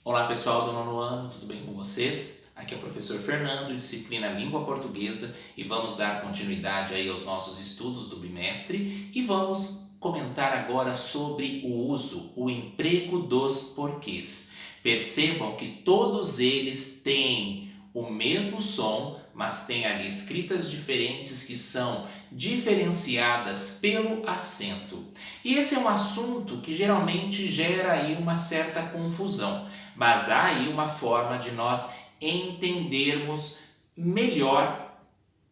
Olá pessoal do nono ano, tudo bem com vocês? Aqui é o professor Fernando, disciplina Língua Portuguesa, e vamos dar continuidade aí aos nossos estudos do bimestre e vamos comentar agora sobre o uso, o emprego dos porquês. Percebam que todos eles têm o mesmo som, mas têm ali escritas diferentes que são diferenciadas pelo acento. E esse é um assunto que geralmente gera aí uma certa confusão. Mas há aí uma forma de nós entendermos melhor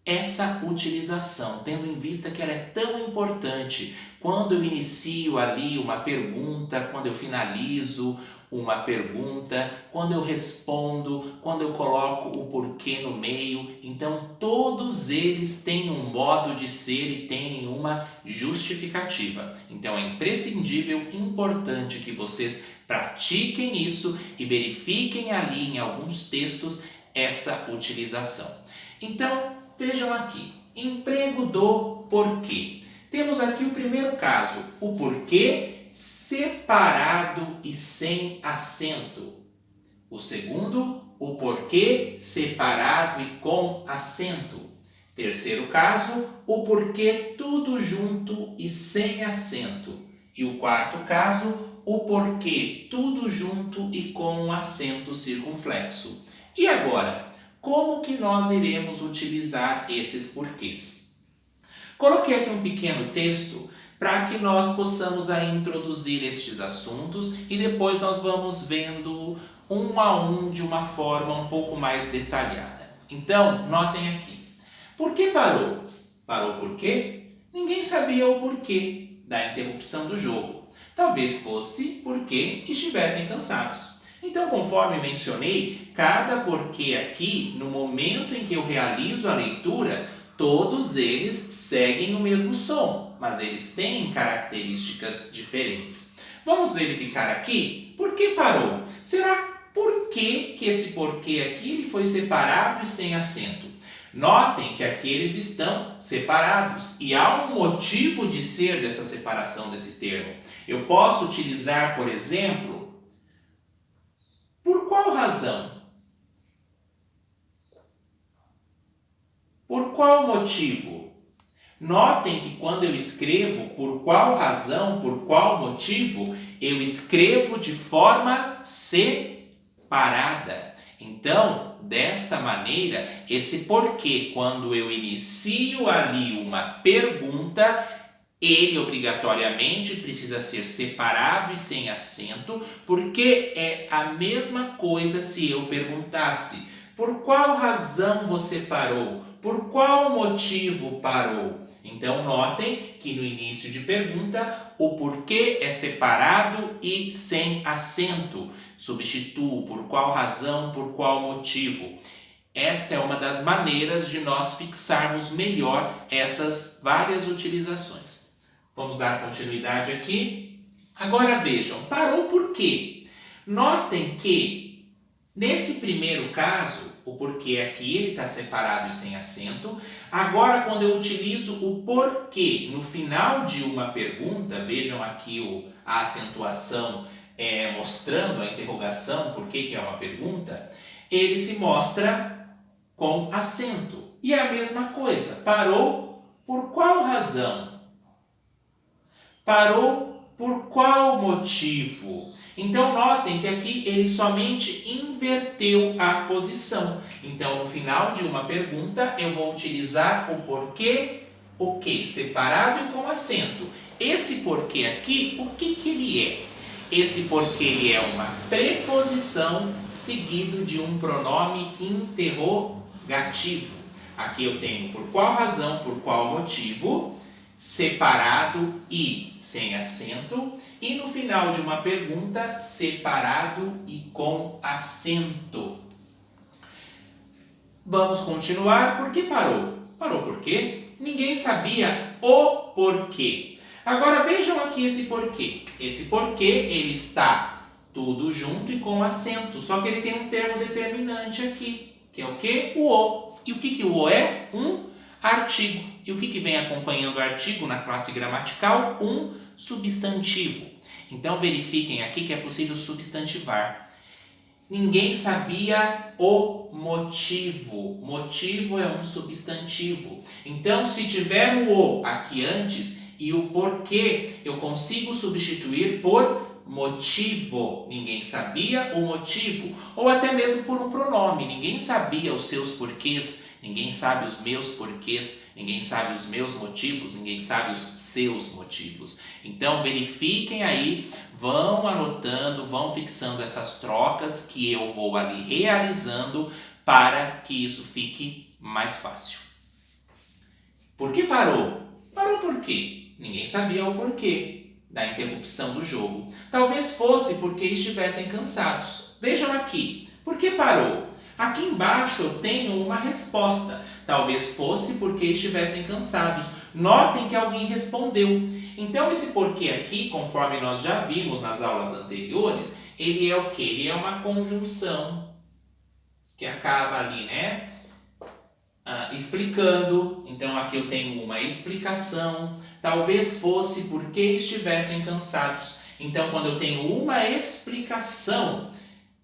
essa utilização, tendo em vista que ela é tão importante quando eu inicio ali uma pergunta, quando eu finalizo uma pergunta, quando eu respondo, quando eu coloco o porquê no meio. Então, todos eles têm um modo de ser e têm uma justificativa. Então, é imprescindível, importante que vocês pratiquem isso e verifiquem ali em alguns textos essa utilização. Então, vejam aqui, emprego do porquê. Temos aqui o primeiro caso, o porquê separado e sem acento. O segundo, o porquê separado e com acento. Terceiro caso, o porquê tudo junto e sem acento. E o quarto caso, o porquê tudo junto e com um acento circunflexo. E agora, como que nós iremos utilizar esses porquês? Coloquei aqui um pequeno texto para que nós possamos aí introduzir estes assuntos e depois nós vamos vendo um a um de uma forma um pouco mais detalhada. Então, notem aqui. Por que parou? Parou por quê? Ninguém sabia o porquê da interrupção do jogo. Talvez fosse porque estivessem cansados. Então, conforme mencionei, cada porquê aqui, no momento em que eu realizo a leitura, todos eles seguem o mesmo som, mas eles têm características diferentes. Vamos verificar aqui por que parou. Será por que esse porquê aqui ele foi separado e sem acento? Notem que aqui eles estão separados e há um motivo de ser dessa separação desse termo. Eu posso utilizar, por exemplo, por qual razão? Por qual motivo? Notem que quando eu escrevo por qual razão, por qual motivo, eu escrevo de forma separada. Então, desta maneira, esse porquê, quando eu inicio ali uma pergunta, ele obrigatoriamente precisa ser separado e sem acento, porque é a mesma coisa se eu perguntasse: por qual razão você parou? Por qual motivo parou? Então, notem que no início de pergunta, o porquê é separado e sem acento. Substituo por qual razão, por qual motivo. Esta é uma das maneiras de nós fixarmos melhor essas várias utilizações. Vamos dar continuidade aqui. Agora vejam, parou por quê? Notem que, nesse primeiro caso, o porquê aqui ele está separado e sem acento. Agora, quando eu utilizo o porquê no final de uma pergunta, vejam aqui a acentuação mostrando a interrogação, por que é uma pergunta, ele se mostra com acento. E é a mesma coisa, parou por qual razão? Parou por qual motivo? Então, notem que aqui ele somente inverteu a posição. Então, no final de uma pergunta, eu vou utilizar o porquê, o que? Separado e com acento. Esse porquê aqui, o que ele é? Esse porquê ele é uma preposição seguido de um pronome interrogativo. Aqui eu tenho por qual razão, por qual motivo, separado e sem acento, e no final de uma pergunta, separado e com acento. Vamos continuar. Por que parou? Parou por quê? Ninguém sabia o porquê. Agora vejam aqui esse porquê. Esse porquê, ele está tudo junto e com acento, só que ele tem um termo determinante aqui, que é o quê? O o. E o que o o é? Um artigo. E o que vem acompanhando o artigo na classe gramatical? Um substantivo. Então verifiquem aqui que é possível substantivar. Ninguém sabia o motivo. Motivo é um substantivo. Então, se tiver o aqui antes e o porquê, eu consigo substituir por motivo. Ninguém sabia o motivo. Ou até mesmo por um pronome. Ninguém sabia os seus porquês. Ninguém sabe os meus porquês. Ninguém sabe os meus motivos. Ninguém sabe os seus motivos. Então, verifiquem aí. Vão anotando, vão fixando essas trocas que eu vou ali realizando para que isso fique mais fácil. Por que parou? Parou por quê? Ninguém sabia o porquê da interrupção do jogo. Talvez fosse porque estivessem cansados. Vejam aqui. Por que parou? Aqui embaixo eu tenho uma resposta. Talvez fosse porque estivessem cansados. Notem que alguém respondeu. Então, esse porquê aqui, conforme nós já vimos nas aulas anteriores, ele é o quê? Ele é uma conjunção que acaba ali, né? Explicando. Então, aqui eu tenho uma explicação. Talvez fosse porque estivessem cansados. Então, quando eu tenho uma explicação,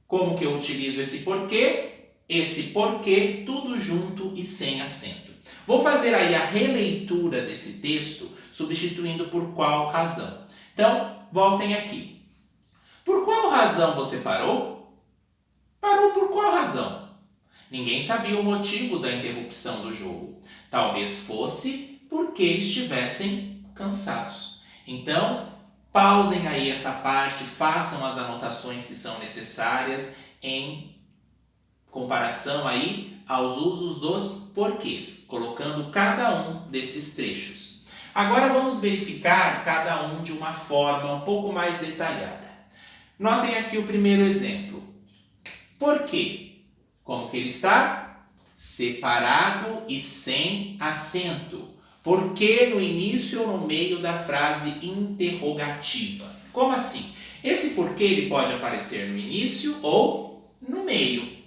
como que eu utilizo esse porquê? Esse porquê, tudo junto e sem acento. Vou fazer aí a releitura desse texto, substituindo por qual razão. Então, voltem aqui. Por qual razão você parou? Parou por qual razão? Ninguém sabia o motivo da interrupção do jogo. Talvez fosse porque estivessem cansados. Então, pausem aí essa parte, façam as anotações que são necessárias em comparação aí aos usos dos porquês, colocando cada um desses trechos. Agora vamos verificar cada um de uma forma um pouco mais detalhada. Notem aqui o primeiro exemplo. Por quê? Como que ele está? Separado e sem acento. Por que no início ou no meio da frase interrogativa? Como assim? Esse porquê ele pode aparecer no início ou no meio.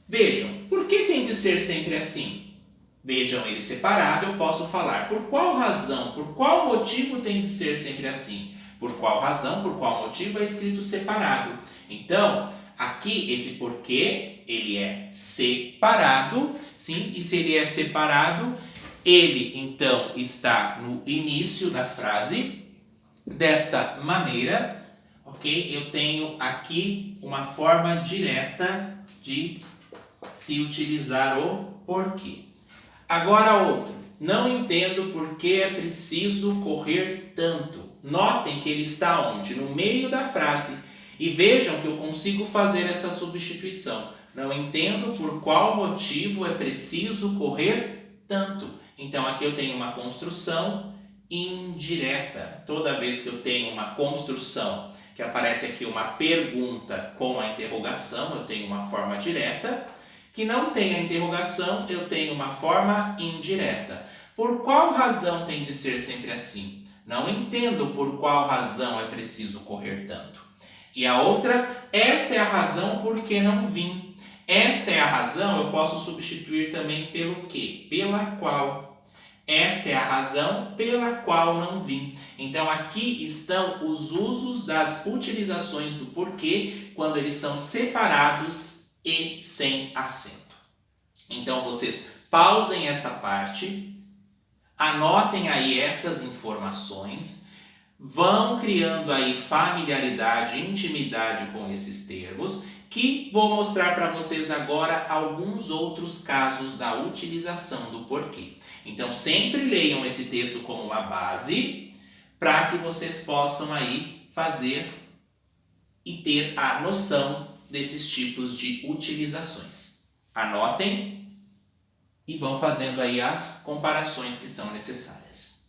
Vejam, por que tem de ser sempre assim? Vejam ele separado, eu posso falar por qual razão, por qual motivo tem de ser sempre assim. Por qual razão, por qual motivo é escrito separado. Então, aqui esse porquê, ele é separado, sim, e se ele é separado, ele então está no início da frase, desta maneira, ok? Eu tenho aqui uma forma direta de se utilizar o porquê. Agora outro. Não entendo por que é preciso correr tanto. Notem que ele está onde? No meio da frase. E vejam que eu consigo fazer essa substituição. Não entendo por qual motivo é preciso correr tanto. Então aqui eu tenho uma construção indireta. Toda vez que eu tenho uma construção que aparece aqui uma pergunta com a interrogação, eu tenho uma forma direta. Que não tem a interrogação, eu tenho uma forma indireta. Por qual razão tem de ser sempre assim? Não entendo por qual razão é preciso correr tanto. E a outra, esta é a razão por que não vim. Esta é a razão, eu posso substituir também pelo quê? Pela qual. Esta é a razão pela qual não vim. Então, aqui estão os usos das utilizações do porquê quando eles são separados e sem acento. Então, vocês pausem essa parte, anotem aí essas informações, vão criando aí familiaridade, intimidade com esses termos, que vou mostrar para vocês agora alguns outros casos da utilização do porquê. Então, sempre leiam esse texto como uma base, para que vocês possam aí fazer e ter a noção desses tipos de utilizações. Anotem e vão fazendo aí as comparações que são necessárias.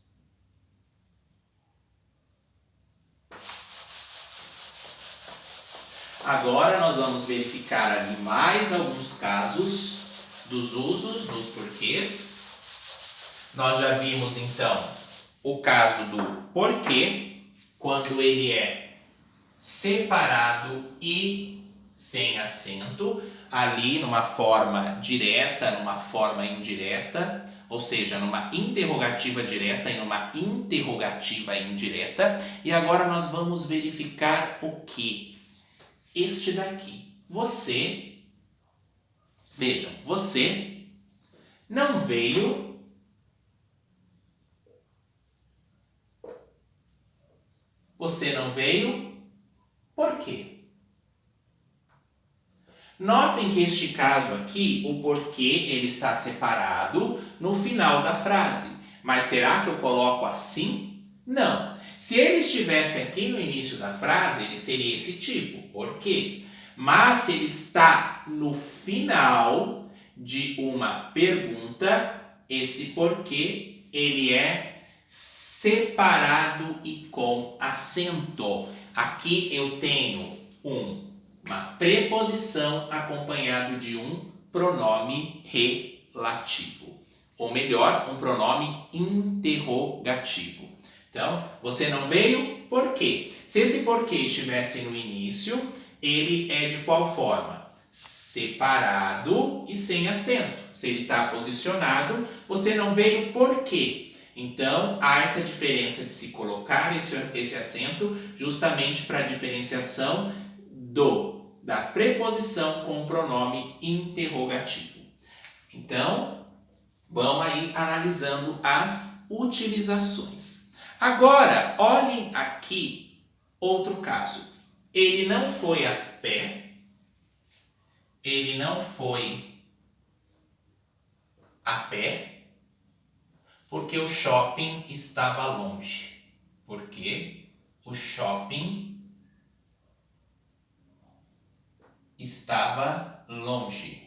Agora nós vamos verificar ali mais alguns casos dos usos dos porquês. Nós já vimos então o caso do porquê, quando ele é separado e sem acento, ali numa forma direta, numa forma indireta, ou seja, numa interrogativa direta e numa interrogativa indireta. E agora nós vamos verificar o que? Este daqui. você, vejam, você não veio por quê? Notem que este caso aqui, o porquê, ele está separado no final da frase. Mas será que eu coloco assim? Não. Se ele estivesse aqui no início da frase, ele seria esse tipo, porquê? Mas se ele está no final de uma pergunta, esse porquê, ele é separado e com acento. Aqui eu tenho uma preposição acompanhado de um pronome relativo. Ou melhor, um pronome interrogativo. Então, você não veio por quê? Se esse porquê estivesse no início, ele é de qual forma? Separado e sem acento. Se ele está posicionado, você não veio por quê? Então, há essa diferença de se colocar esse acento justamente para a diferenciação da preposição com o pronome interrogativo. Então, vamos aí analisando as utilizações. Agora, olhem aqui outro caso. Ele não foi a pé. Ele não foi a pé porque o shopping estava longe. Porque o shopping estava longe.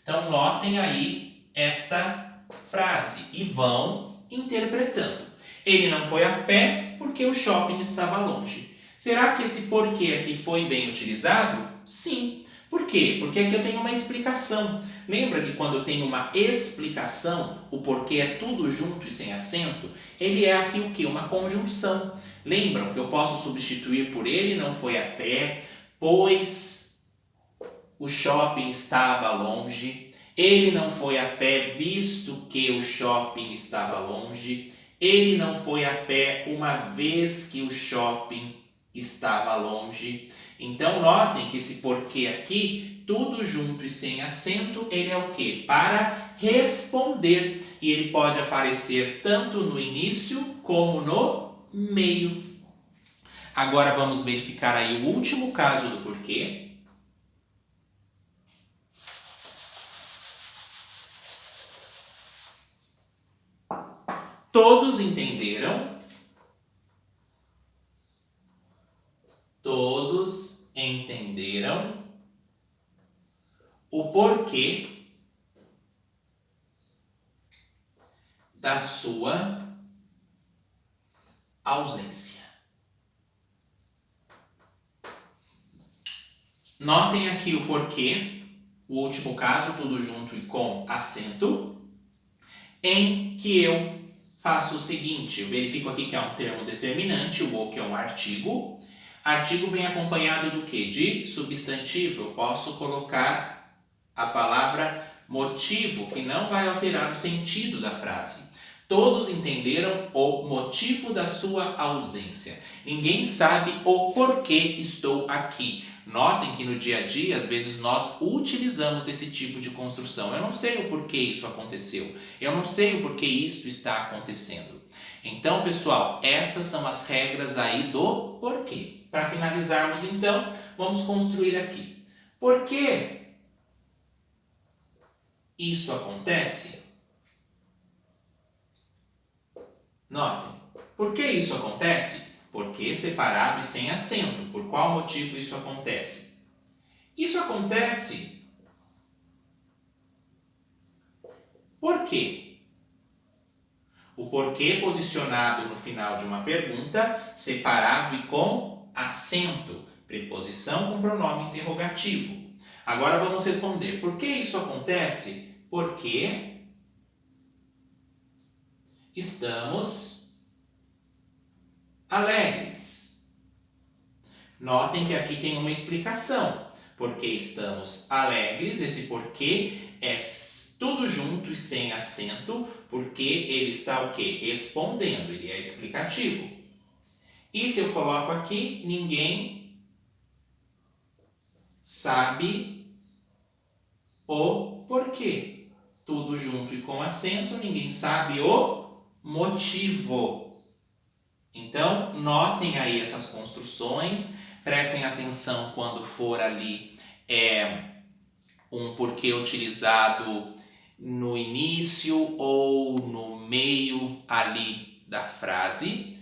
Então, notem aí esta frase e vão interpretando. Ele não foi a pé porque o shopping estava longe. Será que esse porquê aqui foi bem utilizado? Sim. Por quê? Porque aqui eu tenho uma explicação. Lembra que quando eu tenho uma explicação, o porquê é tudo junto e sem acento? Ele é aqui o quê? Uma conjunção. Lembram que eu posso substituir por ele não foi a pé, pois o shopping estava longe. Ele não foi a pé, visto que o shopping estava longe. Ele não foi a pé, uma vez que o shopping estava longe. Então, notem que esse porquê aqui, tudo junto e sem acento, ele é o quê? Para responder. E ele pode aparecer tanto no início como no meio. Agora vamos verificar aí o último caso do porquê. Todos entenderam? Todos entenderam o porquê da sua ausência. Notem aqui o porquê, o último caso, tudo junto e com acento, em que eu faço o seguinte, eu verifico aqui que é um termo determinante, o que é um artigo. Artigo vem acompanhado do quê? De substantivo. Eu posso colocar a palavra motivo, que não vai alterar o sentido da frase. Todos entenderam o motivo da sua ausência. Ninguém sabe o porquê estou aqui. Notem que no dia a dia, às vezes, nós utilizamos esse tipo de construção. Eu não sei o porquê isso aconteceu. Eu não sei o porquê isto está acontecendo. Então, pessoal, essas são as regras aí do porquê. Para finalizarmos, então, vamos construir aqui. Por que isso acontece? Notem. Por que isso acontece? Porque separado e sem acento. Por qual motivo isso acontece? Isso acontece por quê? O porquê posicionado no final de uma pergunta, separado e com acento. Preposição com pronome interrogativo. Agora vamos responder. Por que isso acontece? Porque estamos alegres. Notem que aqui tem uma explicação. Porque estamos alegres, esse porquê é tudo junto e sem acento, porque ele está o quê? Respondendo, ele é explicativo. E se eu coloco aqui, ninguém sabe o porquê. Tudo junto e com acento, ninguém sabe o motivo. Então, notem aí essas construções, prestem atenção quando for ali um porquê utilizado no início ou no meio ali da frase,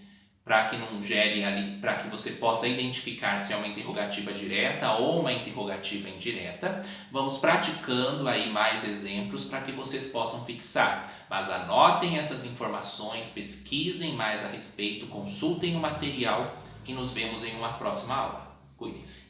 para que não gere ali, para que você possa identificar se é uma interrogativa direta ou uma interrogativa indireta. Vamos praticando aí mais exemplos para que vocês possam fixar. Mas anotem essas informações, pesquisem mais a respeito, consultem o material e nos vemos em uma próxima aula. Cuidem-se.